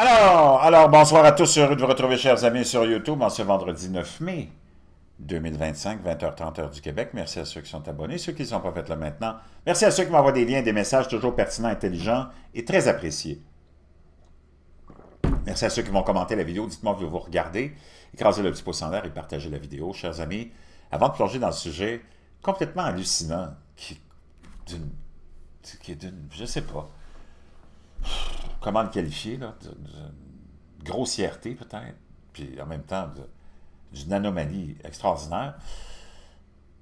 Alors, bonsoir à tous, heureux de vous retrouver, chers amis, sur YouTube en ce vendredi 9 mai 2025, 20h30 heure du Québec. Merci à ceux qui sont abonnés, ceux qui ne sont pas faits là maintenant. Merci à ceux qui m'envoient des liens, des messages toujours pertinents, intelligents et très appréciés. Merci à ceux qui vont commenter la vidéo. Dites-moi que vous regardez. Écrasez le petit pouce en l'air et partagez la vidéo, chers amis. Avant de plonger dans le sujet complètement hallucinant, qui est d'une, je sais pas, comment le qualifier, là, de grossièreté peut-être, puis en même temps d'une anomalie extraordinaire.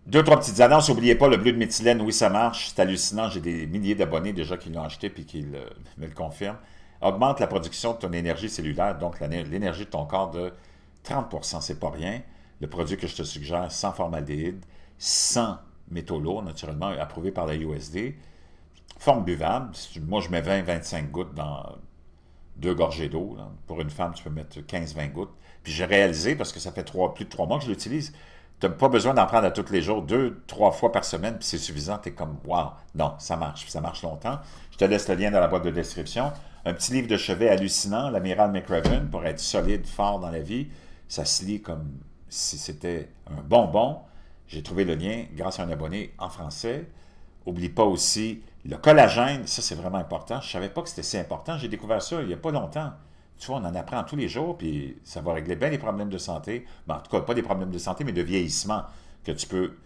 Deux, trois petites annonces. N'oubliez pas, le bleu de méthylène, oui, ça marche. C'est hallucinant. J'ai des milliers d'abonnés déjà qui l'ont acheté et qui me le confirment. Augmente la production de ton énergie cellulaire, donc l'énergie de ton corps de 30%. C'est pas rien. Le produit que je te suggère, sans formaldéhyde, sans métaux lourds, naturellement, approuvé par la USD. Forme buvable. Moi, je mets 20-25 gouttes dans deux gorgées d'eau. Pour une femme, tu peux mettre 15-20 gouttes. Puis j'ai réalisé, parce que ça fait plus de 3 mois que je l'utilise, tu n'as pas besoin d'en prendre à tous les jours, 2-3 fois par semaine, puis c'est suffisant. Tu es comme, wow, non, ça marche, puis ça marche longtemps. Je te laisse le lien dans la boîte de description. Un petit livre de chevet hallucinant, l'amiral McRaven, pour être solide, fort dans la vie. Ça se lit comme si c'était un bonbon. J'ai trouvé le lien grâce à un abonné en français. Oublie pas aussi le collagène, ça c'est vraiment important. Je ne savais pas que c'était si important. J'ai découvert ça il n'y a pas longtemps. Tu vois, on en apprend tous les jours, puis ça va régler bien les problèmes de santé. Ben, en tout cas, pas des problèmes de santé, mais de vieillissement que tu peux,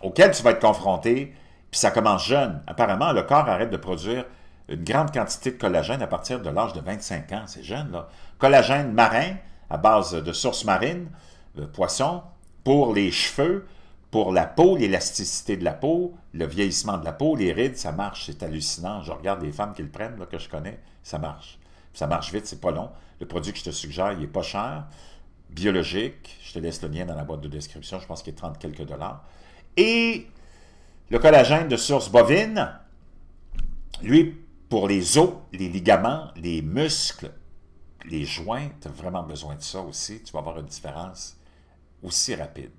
auxquels tu vas être confronté. Puis ça commence jeune. Apparemment, le corps arrête de produire une grande quantité de collagène à partir de l'âge de 25 ans. C'est jeune, là. Collagène marin, à base de sources marines, de poissons, pour les cheveux, pour la peau, l'élasticité de la peau, le vieillissement de la peau, les rides, ça marche, c'est hallucinant. Je regarde les femmes qui le prennent, là, que je connais, ça marche. Ça marche vite, c'est pas long. Le produit que je te suggère, il est pas cher, biologique. Je te laisse le lien dans la boîte de description, je pense qu'il est 30 quelques dollars. Et le collagène de source bovine, lui, pour les os, les ligaments, les muscles, les joints, tu as vraiment besoin de ça aussi. Tu vas avoir une différence aussi rapide.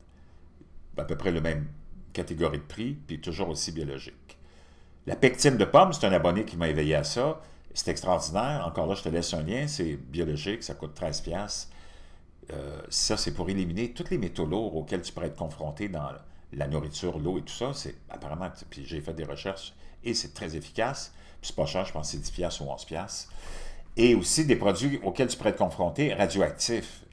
À peu près la même catégorie de prix, puis toujours aussi biologique. La pectine de pomme, c'est un abonné qui m'a éveillé à ça. C'est extraordinaire. Encore là, je te laisse un lien. C'est biologique, ça coûte 13$. Ça, c'est pour éliminer tous les métaux lourds auxquels tu pourrais être confronté dans la nourriture, l'eau et tout ça. C'est apparemment, puis j'ai fait des recherches et c'est très efficace. Puis c'est pas cher, je pense que c'est 10$ ou 11$. Et aussi des produits auxquels tu pourrais être confronté, radioactifs.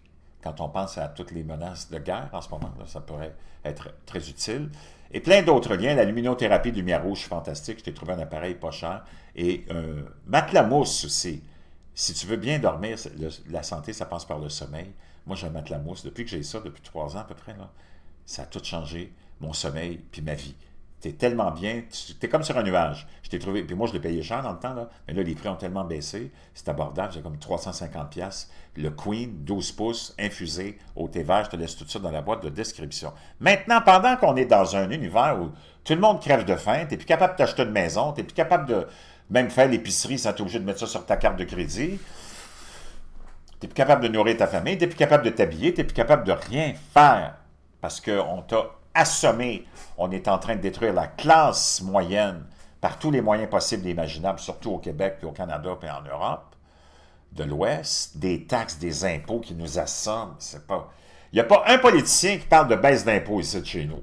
Quand on pense à toutes les menaces de guerre en ce moment, là, ça pourrait être très utile. Et plein d'autres liens. La luminothérapie de lumière rouge, fantastique. Je t'ai trouvé un appareil pas cher. Et un matelas mousse aussi. Si tu veux bien dormir, la santé, ça passe par le sommeil. Moi, j'ai un matelas mousse. Depuis que j'ai ça, depuis 3 ans à peu près, là, ça a tout changé. Mon sommeil, puis ma vie. T'es tellement bien, t'es comme sur un nuage. Je t'ai trouvé, puis moi je l'ai payé cher dans le temps, là, mais là les prix ont tellement baissé, c'est abordable, j'ai comme 350$. Le Queen, 12 pouces, infusé, au thé vert, je te laisse tout ça dans la boîte de description. Maintenant, pendant qu'on est dans un univers où tout le monde crève de faim, t'es plus capable de t'acheter une maison, t'es plus capable de même faire l'épicerie sans être obligé de mettre ça sur ta carte de crédit, t'es plus capable de nourrir ta famille, t'es plus capable de t'habiller, t'es plus capable de rien faire, parce qu'on t'a assommé. On est en train de détruire la classe moyenne par tous les moyens possibles et imaginables, surtout au Québec, puis au Canada, puis en Europe, de l'Ouest, des taxes, des impôts qui nous assomment. C'est pas... Il n'y a pas un politicien qui parle de baisse d'impôts ici de chez nous.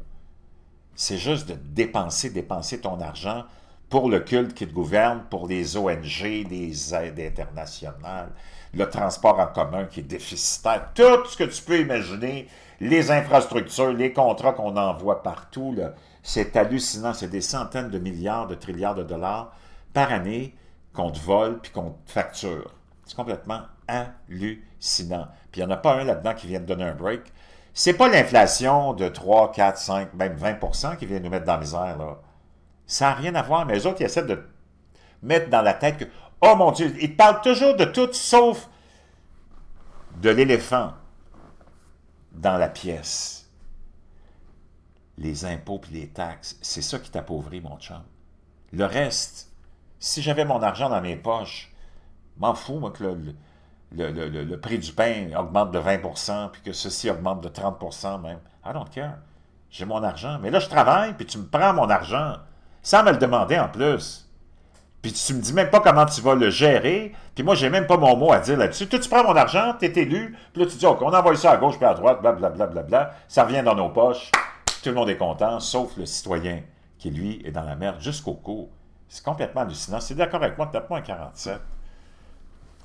C'est juste de dépenser ton argent pour le culte qui te gouverne, pour les ONG, les aides internationales, le transport en commun qui est déficitaire, tout ce que tu peux imaginer, les infrastructures, les contrats qu'on envoie partout, c'est hallucinant, c'est des centaines de milliards, de trilliards de dollars par année qu'on te vole puis qu'on te facture. C'est complètement hallucinant. Puis il n'y en a pas un là-dedans qui vient de donner un break. C'est pas l'inflation de 3, 4, 5, même 20% qui vient nous mettre dans la misère, là. Ça n'a rien à voir, mais les autres, ils essaient de mettre dans la tête que, oh mon Dieu, ils parlent toujours de tout sauf de l'éléphant dans la pièce. Les impôts et les taxes, c'est ça qui t'appauvrit, mon chum. Le reste, si j'avais mon argent dans mes poches, m'en fous, moi, que le prix du pain augmente de 20%, puis que ceci augmente de 30% même. I don't care. J'ai mon argent. Mais là, je travaille, puis tu me prends mon argent, sans me le demander en plus. puis tu me dis même pas comment tu vas le gérer, puis moi, j'ai même pas mon mot à dire là-dessus. Toi, tu prends mon argent, t'es élu, puis là, tu dis, OK, on envoie ça à gauche puis à droite, blablabla, bla, bla, bla, ça revient dans nos poches, tout le monde est content, sauf le citoyen, qui, lui, est dans la merde jusqu'au cou. C'est complètement hallucinant. C'est d'accord avec moi, tape-moi un 47.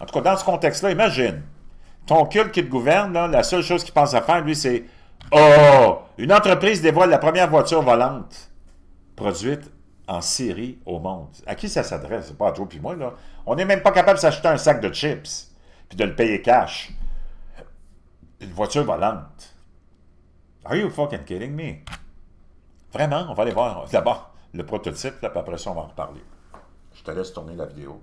En tout cas, dans ce contexte-là, imagine, ton culte qui te gouverne, là, la seule chose qu'il pense à faire, lui, c'est « Oh! Une entreprise dévoile la première voiture volante produite en série au monde. » À qui ça s'adresse? C'est pas à toi puis moi, là. On n'est même pas capable de s'acheter un sac de chips puis de le payer cash. Une voiture volante. Are you fucking kidding me? Vraiment, on va aller voir d'abord le prototype, là, puis après ça, on va en reparler. Je te laisse tourner la vidéo.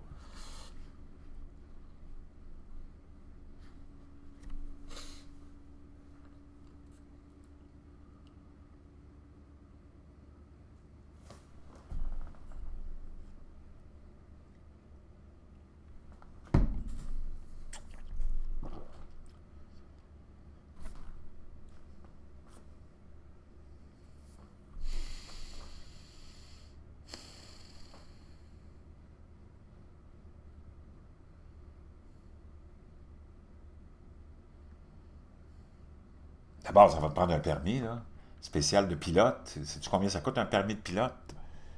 D'abord, ça va te prendre un permis, là, spécial de pilote. Sais-tu combien ça coûte un permis de pilote?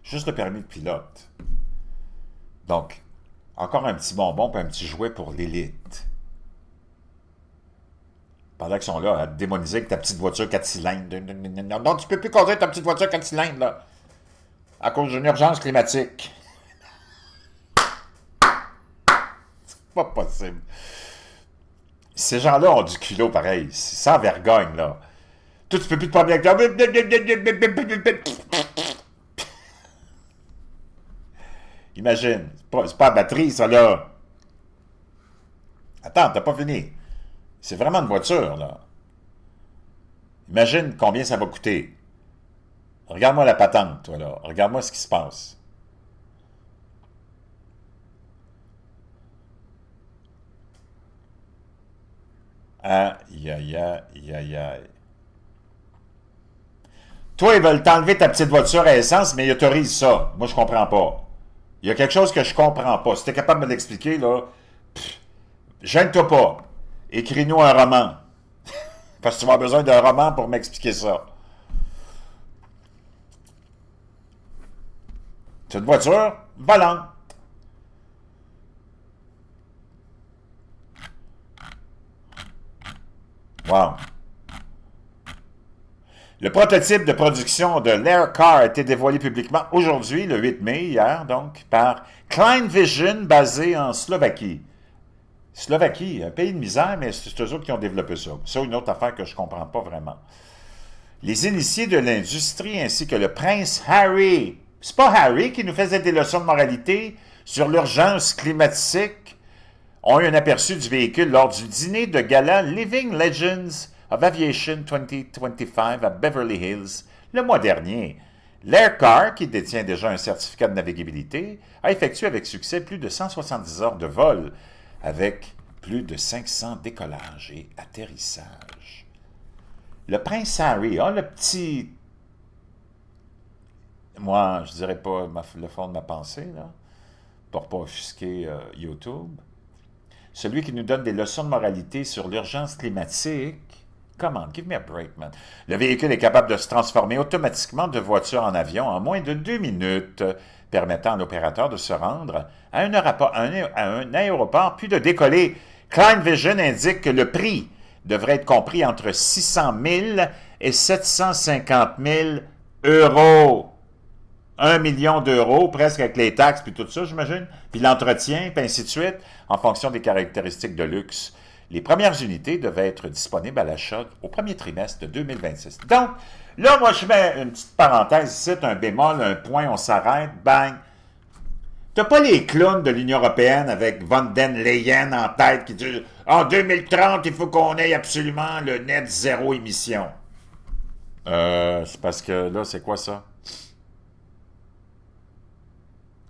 Juste le permis de pilote. Donc, encore un petit bonbon puis un petit jouet pour l'élite. Pendant qu'ils sont là à te démoniser avec ta petite voiture 4 cylindres. Non, tu peux plus conduire ta petite voiture 4 cylindres, là. À cause d'une urgence climatique. C'est pas possible. Ces gens-là ont du culot pareil. C'est sans vergogne, là. Toi, tu peux plus te promener avec ta... Imagine. C'est pas à batterie, ça, là. Attends, t'as pas fini. C'est vraiment une voiture, là. Imagine combien ça va coûter. Regarde-moi la patente, toi, là. Regarde-moi ce qui se passe. Aïe, aïe, aïe, aïe, aïe. Toi, ils veulent t'enlever ta petite voiture à essence, mais ils autorisent ça. Moi, je comprends pas. Il y a quelque chose que je comprends pas. Si t'es capable de me l'expliquer, là, gêne-toi pas. Écris-nous un roman. Parce que tu vas avoir besoin d'un roman pour m'expliquer ça. C'est une voiture volante. Wow. Le prototype de production de l'Air Car a été dévoilé publiquement aujourd'hui, le 8 mai, hier donc, par Klein Vision, basé en Slovaquie. Slovaquie, un pays de misère, mais c'est eux autres qui ont développé ça. C'est une autre affaire que je ne comprends pas vraiment. Les initiés de l'industrie ainsi que le prince Harry, c'est pas Harry qui nous faisait des leçons de moralité sur l'urgence climatique, ont eu un aperçu du véhicule lors du dîner de gala Living Legends of Aviation 2025 à Beverly Hills le mois dernier. L'Air Car, qui détient déjà un certificat de navigabilité, a effectué avec succès plus de 170 heures de vol, avec plus de 500 décollages et atterrissages. Le prince Harry, le petit... Moi, je dirais pas le fond de ma pensée, là, pour pas offusquer YouTube. Celui qui nous donne des leçons de moralité sur l'urgence climatique. Come on, give me a break, man. Le véhicule est capable de se transformer automatiquement de voiture en avion en moins de 2 minutes, permettant à l'opérateur de se rendre à un aéroport puis de décoller. Klein Vision indique que le prix devrait être compris entre 600 000 et 750 000 euros. 1 million d'euros, presque avec les taxes puis tout ça, j'imagine, puis l'entretien, puis ainsi de suite, en fonction des caractéristiques de luxe. Les premières unités devaient être disponibles à l'achat au premier trimestre de 2026. Donc, là, moi, je mets une petite parenthèse ici, un bémol, un point, on s'arrête, bang. T'as pas les clowns de l'Union européenne avec von den Leyen en tête qui disent « En 2030, il faut qu'on ait absolument le net zéro émission. » C'est parce que là, c'est quoi ça?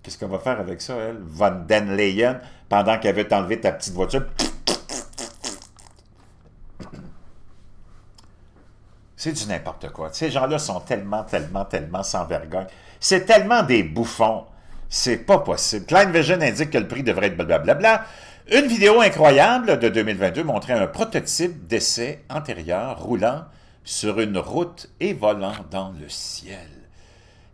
Qu'est-ce qu'on va faire avec ça, elle? Von den Leyen, pendant qu'elle veut t'enlever ta petite voiture. C'est du n'importe quoi. Ces gens-là sont tellement sans vergogne. C'est tellement des bouffons. C'est pas possible. Klein Vision indique que le prix devrait être blablabla. Une vidéo incroyable de 2022 montrait un prototype d'essai antérieur roulant sur une route et volant dans le ciel.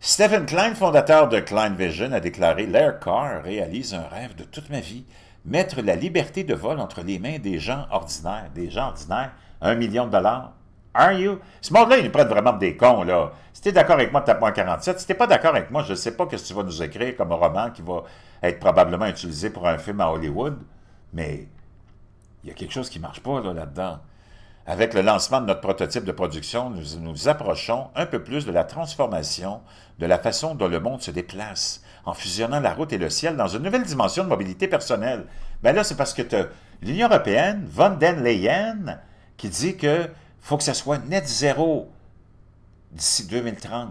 Stephen Klein, fondateur de Klein Vision, a déclaré « L'Aircar réalise un rêve de toute ma vie, mettre la liberté de vol entre les mains des gens ordinaires. » Des gens ordinaires, 1 million de dollars. Are you? Ce monde-là, ils nous prennent vraiment des cons, là. Si t'es d'accord avec moi, tape-moi 47. Si t'es pas d'accord avec moi, je sais pas ce que tu vas nous écrire comme un roman qui va être probablement utilisé pour un film à Hollywood, mais il y a quelque chose qui marche pas, là-dedans. Avec le lancement de notre prototype de production, nous nous approchons un peu plus de la transformation de la façon dont le monde se déplace, en fusionnant la route et le ciel dans une nouvelle dimension de mobilité personnelle. Ben là, c'est parce que tu as l'Union européenne, von der Leyen, qui dit que faut que ça soit net zéro d'ici 2030.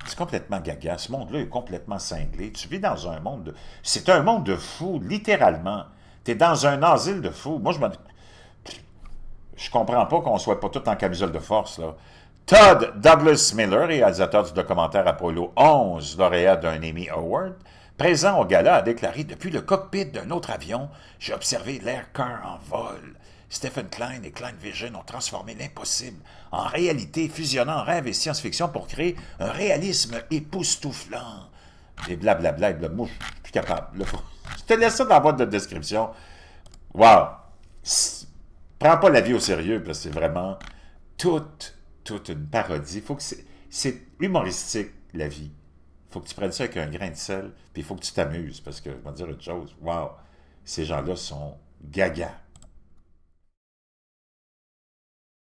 C'est complètement gaga. Ce monde-là est complètement cinglé. Tu vis dans un monde de... C'est un monde de fous, littéralement. Tu es dans un asile de fous. Moi, je comprends pas qu'on soit pas tous en camisole de force, là. Todd Douglas Miller, réalisateur du documentaire Apollo 11, lauréat d'un Emmy Award, présent au gala, a déclaré « Depuis le cockpit d'un autre avion, j'ai observé l'Aircar en vol. Stephen Klein et Klein Vision ont transformé l'impossible en réalité, fusionnant rêve et science-fiction pour créer un réalisme époustouflant. » Et blablabla, moi, je suis plus capable. Je te laisse ça dans la boîte de description. Wow! Prends pas la vie au sérieux, parce que c'est vraiment toute une parodie. C'est humoristique, la vie. Il faut que tu prennes ça avec un grain de sel, puis il faut que tu t'amuses, parce que, je vais te dire une chose, wow, ces gens-là sont gaga.